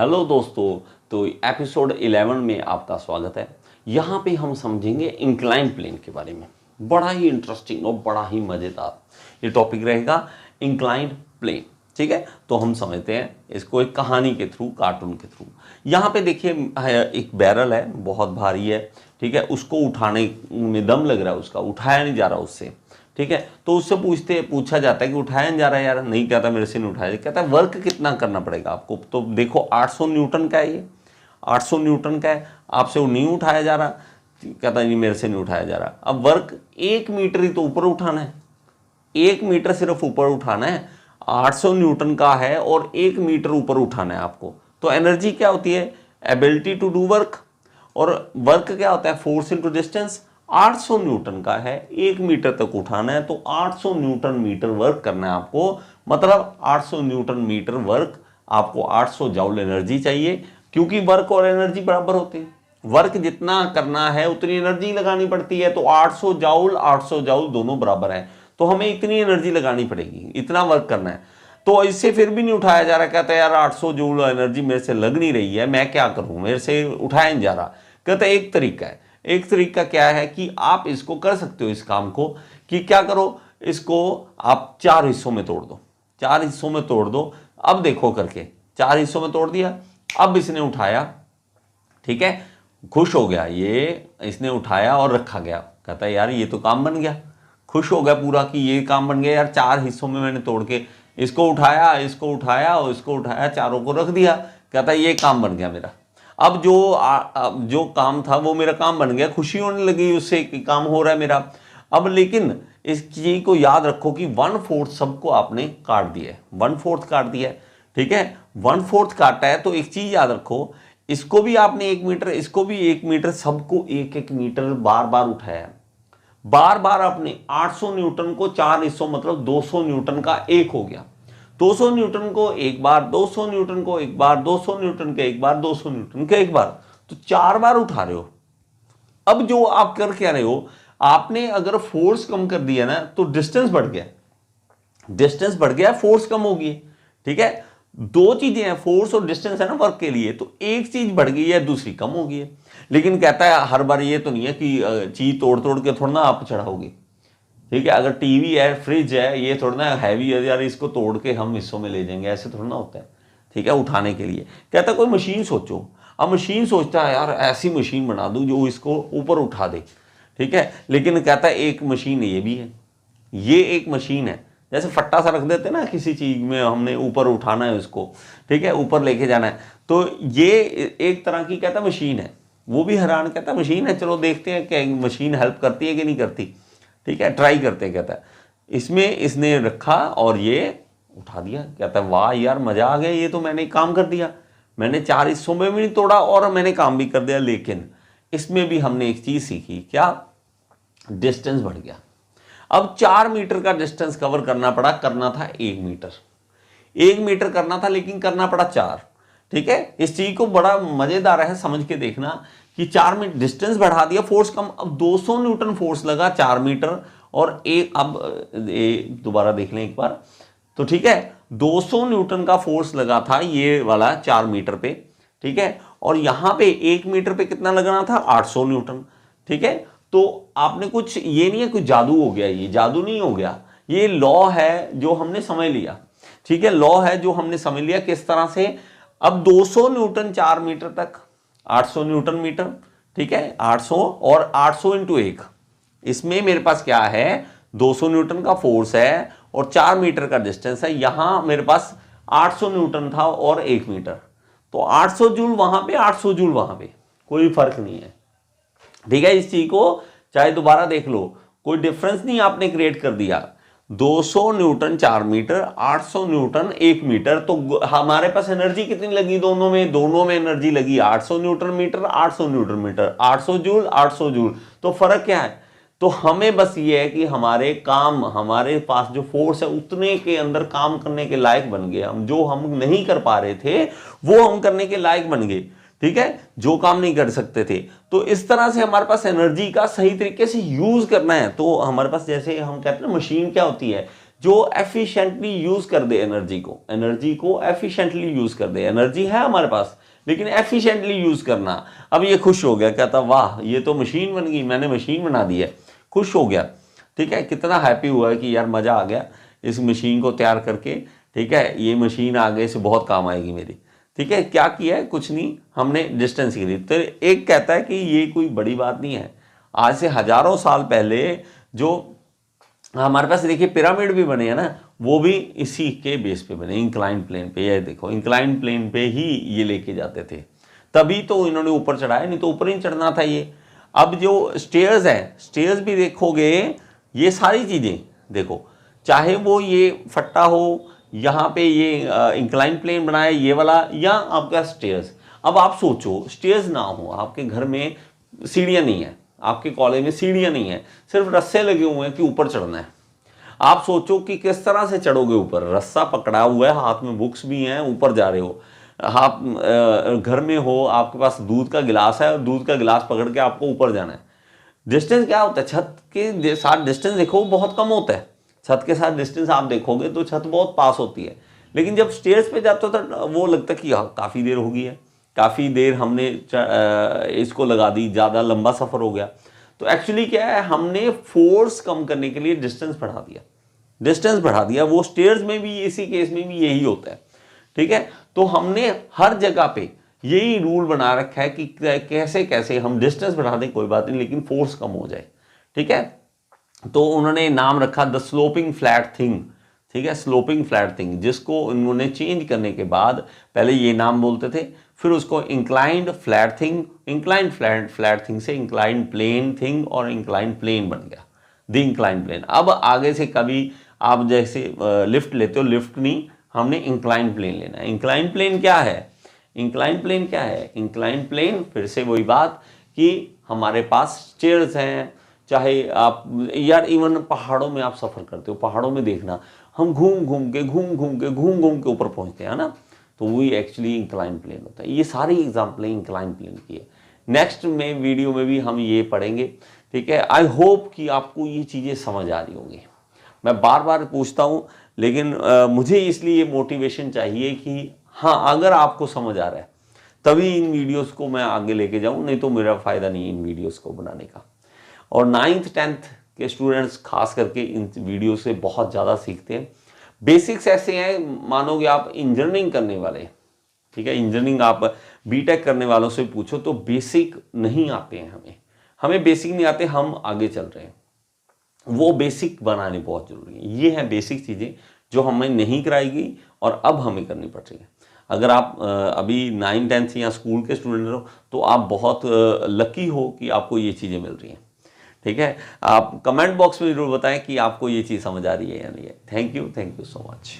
Hello दोस्तों, तो episode 11 में आपका स्वागत है। यहाँ पे हम समझेंगे इंक्लाइन प्लेन के बारे में। बड़ा ही इंटरेस्टिंग और बड़ा ही मज़ेदार ये टॉपिक रहेगा, इंक्लाइन प्लेन। ठीक है, तो हम समझते हैं इसको एक कहानी के थ्रू, कार्टून के थ्रू। यहाँ पे देखिए एक बैरल है, बहुत भारी है। ठीक है, उसको उठाने में दम लग रहा है, उसका उठाया नहीं जा रहा उससे। ठीक है, तो उससे पूछा जाता है कि उठाया नहीं जा रहा है यार, नहीं कहता मेरे से नहीं उठाया। कहता है वर्क कितना करना पड़ेगा आपको। तो देखो 800 न्यूटन का है, ये 800 न्यूटन का है, आपसे वो नहीं उठाया जा रहा। कहता नहीं मेरे से नहीं उठाया जा रहा। अब वर्क 1 मीटर ही तो ऊपर उठाना है, 1 मीटर सिर्फ ऊपर उठाना है। 800 न्यूटन का है और 1 मीटर ऊपर उठाना है आपको। तो एनर्जी क्या होती है? Ability to do work. और वर्क क्या होता है? Force into distance. 800 न्यूटन का है, 1 मीटर तक उठाना है, तो 800 न्यूटन मीटर वर्क करना है आपको। मतलब 800 न्यूटन मीटर वर्क, आपको 800 जॉउल एनर्जी चाहिए, क्योंकि वर्क और एनर्जी बराबर होते हैं। वर्क जितना करना है उतनी एनर्जी लगानी पड़ती है। तो 800 जॉउल दोनों बराबर है, तो हमें इतनी एनर्जी लगानी पड़ेगी, इतना वर्क करना है। तो इससे फिर भी नहीं उठाया जा रहा। कहता है यार 800 जूल एनर्जी मेरे से लग नहीं रही है, मैं क्या करूं, मेरे से उठाया नहीं जा रहा। कहता है एक तरीका है। एक तरीका क्या है कि आप इसको कर सकते हो, इस काम को, कि क्या करो, इसको आप 4 हिस्सों में तोड़ दो। 4 हिस्सों में तोड़ दो। अब देखो करके 4 हिस्सों में तोड़ दिया। अब इसने उठाया, ठीक है, खुश हो गया, ये इसने उठाया और रखा गया। कहता है यार ये तो काम बन गया। खुश हो गया पूरा कि ये काम बन गया यार, 4 हिस्सों में मैंने तोड़ के इसको उठाया और इसको उठाया, चारों को रख दिया। कहता है ये काम बन गया मेरा। अब जो काम था वो मेरा काम बन गया, खुशी होने लगी उससे कि काम हो रहा है मेरा। अब लेकिन इस चीज को याद रखो कि 1/4 सबको आपने काट दिया है, 1/4 काट दिया है। ठीक है, 1/4 काटा है, तो एक चीज याद रखो, इसको भी आपने 1 मीटर, इसको भी 1 मीटर, सबको 1-1 मीटर बार बार उठाया। बार बार आपने 800 न्यूटन को 4 हिस्सों, मतलब 200 न्यूटन का एक हो गया। 200 न्यूटन को एक बार, 200 न्यूटन को एक बार, 200 न्यूटन के एक बार, 200 न्यूटन के एक बार, तो 4 बार उठा रहे हो। अब जो आप कर क्या रहे हो, आपने अगर फोर्स कम कर दिया ना, तो डिस्टेंस बढ़ गया। डिस्टेंस बढ़ गया, फोर्स कम होगी। ठीक है, दो चीजें हैं, फोर्स और डिस्टेंस है ना वर्क के लिए। तो एक चीज बढ़ गई है, दूसरी कम हो गई है। लेकिन कहता है हर बार ये तो नहीं है कि चीज तोड़ तोड़ के थोड़ा ना आप चढ़ाओगे। ठीक है, अगर टीवी है, फ्रिज है, ये थोड़ा ना हैवी है यार, इसको तोड़ के हम हिस्सों में ले जाएंगे, ऐसे थोड़ा ना होता है। ठीक है, उठाने के लिए कहता है कोई मशीन सोचो। अब मशीन सोचता है यार ऐसी मशीन बना दूं जो इसको ऊपर उठा दे। ठीक है, लेकिन कहता है एक मशीन ये भी है, ये एक मशीन है। जैसे फट्टा सा रख देते हैं ना किसी चीज में, हमने ऊपर उठाना है उसको, ठीक है, ऊपर लेके जाना है, तो ये एक तरह की कहता मशीन है। वो भी हैरान, कहता मशीन है, चलो देखते हैं कि मशीन हेल्प करती है कि नहीं करती। ठीक है, ट्राई करते हैं। कहता है इसमें इसने रखा और ये उठा दिया। कहता है वाह यार मजा आ गया, ये तो मैंने काम कर दिया, मैंने 4 हिस्सों में भी नहीं तोड़ा और मैंने काम भी कर दिया। लेकिन इसमें भी हमने एक चीज सीखी, क्या? डिस्टेंस बढ़ गया। अब 4 मीटर का डिस्टेंस कवर करना पड़ा, करना था 1 मीटर, 1 मीटर करना था, लेकिन करना पड़ा 4। ठीक है, इस चीज को बड़ा मजेदार है, समझ के देखना कि 4 मीटर डिस्टेंस बढ़ा दिया, फोर्स कम। अब 200 न्यूटन फोर्स लगा 4 मीटर और एक, अब दोबारा देख लें एक बार, तो ठीक है 200 न्यूटन का फोर्स लगा था ये वाला 4 मीटर पे। ठीक है, और यहां पे 1 मीटर पे कितना लगना था? 800 न्यूटन। ठीक है, तो आपने कुछ, ये नहीं है कुछ जादू हो गया, ये जादू नहीं हो गया, ये लॉ है जो हमने समझ लिया। ठीक है, लॉ है जो हमने समझ लिया। किस तरह से? अब 200 न्यूटन 4 मीटर तक, 800 न्यूटन मीटर। ठीक है, 800 और 800 इंटू 1, इसमें मेरे पास क्या है? 200 न्यूटन का फोर्स है और 4 मीटर का डिस्टेंस है। यहां मेरे पास 800 न्यूटन था और 1 मीटर, तो 800 जूल वहां पे, 800 जूल वहां पे, कोई फर्क नहीं है। ठीक है, इस चीज को चाहे दोबारा देख लो, कोई डिफरेंस नहीं आपने क्रिएट कर दिया। 200 न्यूटन 4 मीटर, 800 न्यूटन 1 मीटर, तो हमारे पास एनर्जी कितनी लगी दोनों में? दोनों में एनर्जी लगी 800 newton metre, 800 newton metre, 800 joule, 800 joule. तो फर्क क्या है? तो हमें बस ये है कि हमारे काम, हमारे पास जो फोर्स है उतने के अंदर काम करने के लायक बन गए हम। जो हम नहीं कर पा रहे थे वो हम करने के लायक बन गए। ठीक है, जो काम नहीं कर सकते थे। तो इस तरह से हमारे पास एनर्जी का सही तरीके से यूज करना है। तो हमारे पास, जैसे हम कहते हैं ना, मशीन क्या होती है? जो एफिशिएंटली यूज कर दे एनर्जी को एफिशिएंटली यूज कर दे। एनर्जी है हमारे पास लेकिन एफिशिएंटली यूज करना। अब ये खुश हो गया, कहता वाह ये तो मशीन बन गई, मैंने मशीन बना दी है, खुश हो गया। ठीक है, कितना हैप्पी हुआ है कि यार मजा आ गया इस मशीन को तैयार करके। ठीक है, ये मशीन आगे से बहुत काम आएगी मेरी। ठीक है, क्या किया है, कुछ नहीं, हमने डिस्टेंस की। तो एक कहता है कि ये कोई बड़ी बात नहीं है। आज से हजारों साल पहले जो हमारे पास देखिए पिरामिड भी बने हैं ना, वो भी इसी के बेस पे बने, इंक्लाइन प्लेन पे। ये देखो इंक्लाइन प्लेन पे ही ये लेके जाते थे, तभी तो इन्होंने ऊपर चढ़ाया, नहीं तो ऊपर ही चढ़ना था ये। अब जो स्टेयर्स है, स्टेयर्स भी देखोगे, ये सारी चीजें देखो, चाहे वो ये फट्टा हो, यहाँ पे ये इंक्लाइन प्लेन बनाया ये वाला, या आपका स्टेयर्स। अब आप सोचो स्टेयर्स ना हो, आपके घर में सीढ़ियाँ नहीं है, आपके कॉलेज में सीढ़ियाँ नहीं है, सिर्फ रस्से लगे हुए हैं कि ऊपर चढ़ना है। आप सोचो कि किस तरह से चढ़ोगे ऊपर, रस्सा पकड़ा हुआ है, हाथ में बुक्स भी हैं, ऊपर जा रहे हो। आप घर में हो, आपके पास दूध का गिलास है और दूध का गिलास पकड़ के आपको ऊपर जाना है। डिस्टेंस क्या होता है, छत के साथ डिस्टेंस देखो बहुत कम होता है। छत के साथ डिस्टेंस आप देखोगे तो छत बहुत पास होती है, लेकिन जब स्टेयर्स पे जाते हो तो वो लगता है कि काफ़ी देर हो गई है, काफ़ी देर हमने इसको लगा दी, ज़्यादा लंबा सफ़र हो गया। तो एक्चुअली क्या है, हमने फोर्स कम करने के लिए डिस्टेंस बढ़ा दिया, डिस्टेंस बढ़ा दिया। वो स्टेयर्स में भी, इसी केस में भी यही होता है। ठीक है, तो हमने हर जगह पे यही रूल बना रखा है कि कैसे कैसे हम डिस्टेंस बढ़ा दें कोई बात नहीं, लेकिन फोर्स कम हो जाए। ठीक है, तो उन्होंने नाम रखा द स्लोपिंग फ्लैट थिंग। ठीक है, स्लोपिंग फ्लैट थिंग, जिसको उन्होंने चेंज करने के बाद पहले ये नाम बोलते थे, फिर उसको inclined flat thing, inclined flat thing से इंक्लाइंड प्लेन थिंग और इंक्लाइंड प्लेन बन गया, द इंक्लाइंड प्लेन। अब आगे से कभी आप जैसे लिफ्ट लेते हो, लिफ्ट नहीं, हमने इंक्लाइंड प्लेन लेना है। इंक्लाइंड प्लेन क्या है, इंक्लाइंड प्लेन क्या है, इंक्लाइंड प्लेन फिर से वही बात कि हमारे पास स्टेयर्स हैं, चाहे आप यार इवन पहाड़ों में आप सफ़र करते हो, पहाड़ों में देखना हम घूम घूम के ऊपर पहुंचते हैं ना, तो वही एक्चुअली इंक्लाइन प्लेन होता है। ये सारी एग्जाम्पलें इंक्लाइन प्लेन की है। नेक्स्ट में वीडियो में भी हम ये पढ़ेंगे। ठीक है, आई होप कि आपको ये चीज़ें समझ आ रही होंगी। मैं बार बार पूछता हूँ, लेकिन मुझे इसलिए मोटिवेशन चाहिए कि हाँ, अगर आपको समझ आ रहा है तभी इन वीडियोस को मैं आगे लेके जाऊँ, नहीं तो मेरा फ़ायदा नहीं इन वीडियोस को बनाने का। और 9th 10th के स्टूडेंट्स खास करके इन वीडियो से बहुत ज़्यादा सीखते हैं। बेसिक्स ऐसे हैं, मानोगे आप इंजीनियरिंग करने वाले, ठीक है, इंजीनियरिंग आप बीटेक करने वालों से पूछो तो बेसिक नहीं आते हैं, हमें बेसिक नहीं आते, हम आगे चल रहे हैं। वो बेसिक बनाने बहुत जरूरी है। ये हैं बेसिक चीज़ें जो हमें नहीं कराई गई और अब हमें करनी पड़ रही है। अगर आप अभी 9th 10th या स्कूल के स्टूडेंट हो तो आप बहुत लकी हो कि आपको ये चीज़ें मिल रही हैं। ठीक है, आप कमेंट बॉक्स में जरूर बताएं कि आपको ये चीज़ समझ आ रही है या नहीं है। Thank you so much.